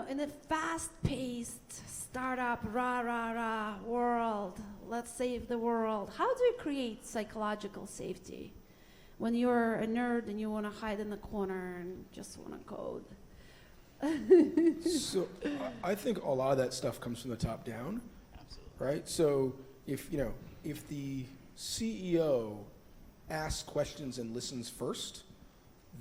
in a fast-paced startup, rah world, let's save the world, how do you create psychological safety when you're a nerd and you want to hide in the corner and just want to code? So I think a lot of that stuff comes from the top down. Absolutely. Right? So if the CEO asks questions and listens first,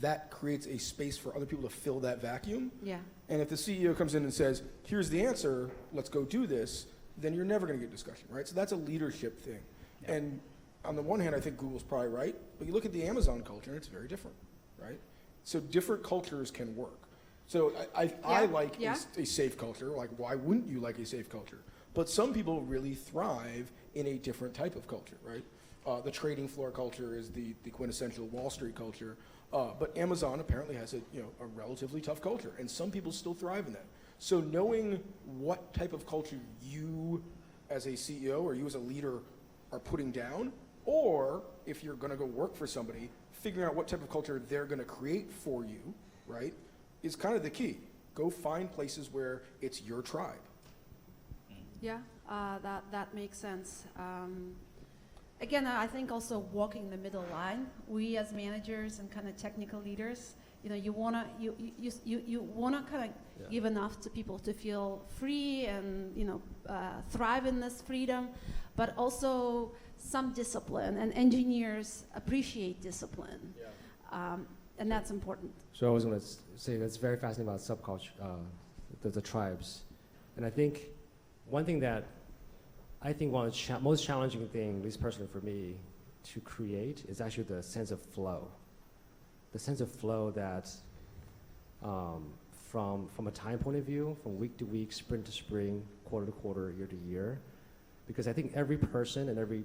that creates a space for other people to fill that vacuum. Yeah. And if the CEO comes in and says, here's the answer, let's go do this, then you're never going to get discussion, right? So that's a leadership thing. Yeah. And on the one hand, I think Google's probably right, but you look at the Amazon culture and it's very different, right? So different cultures can work. So I like a safe culture. Like, why wouldn't you like a safe culture? But some people really thrive in a different type of culture, right? The trading floor culture is the quintessential Wall Street culture. But Amazon apparently has a relatively tough culture, and some people still thrive in that. So knowing what type of culture you as a CEO or you as a leader are putting down, or if you're going to go work for somebody, figuring out what type of culture they're going to create for you, right, is kind of the key. Go find places where it's your tribe. Yeah, that makes sense. Again, I think also walking the middle line. We as managers and kind of technical leaders, you wanna kind of give enough to people to feel free and thrive in this freedom, but also some discipline. And engineers appreciate discipline, and that's important. So I was going to say that's very fascinating about subculture, the tribes, and I think one thing that I think one of the most challenging thing, at least personally for me, to create is actually the sense of flow. The sense of flow that, from a time point of view, from week to week, sprint to spring, quarter to quarter, year to year, because I think every person and every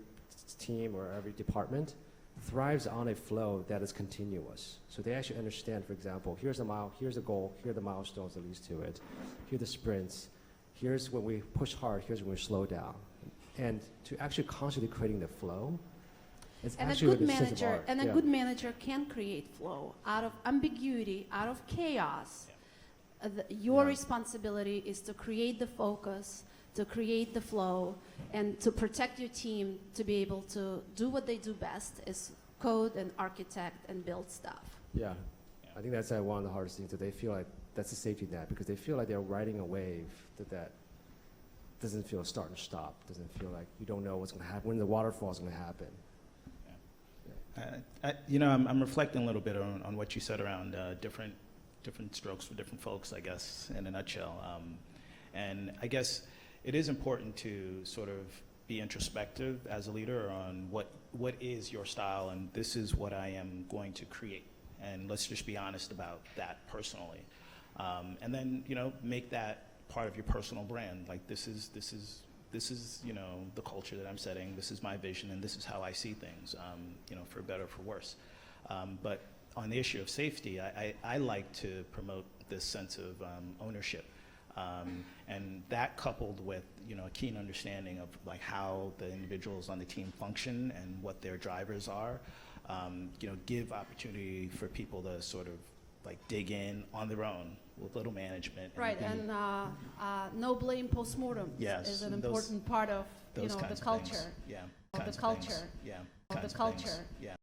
team or every department thrives on a flow that is continuous. So they actually understand, for example, here's the goal, here are the milestones that leads to it, here are the sprints, here's when we push hard, here's when we slow down. And to actually constantly creating the flow, it's actually a sense of art. And a good manager can create flow out of ambiguity, out of chaos. Your responsibility is to create the focus, to create the flow, and to protect your team to be able to do what they do best, is code and architect and build stuff. Yeah, I think that's one of the hardest things, that they feel like that's a safety net, because they feel like they're riding a wave that doesn't feel start and stop, doesn't feel like you don't know what's going to happen, when the waterfall is going to happen. I'm reflecting a little bit on what you said around different strokes for different folks, I guess, in a nutshell. And I guess it is important to sort of be introspective as a leader on what is your style, and this is what I am going to create. And let's just be honest about that personally. And then, make that part of your personal brand. Like, this is the culture that I'm setting, this is my vision, and this is how I see things, for better or for worse. But on the issue of safety, I like to promote this sense of ownership. And that, coupled with a keen understanding of like how the individuals on the team function and what their drivers are, give opportunity for people to sort of like dig in on their own with little management. Right, and no blame postmortem is an important part of the culture. Yeah. Of the culture. Yeah. Of the culture. Yeah.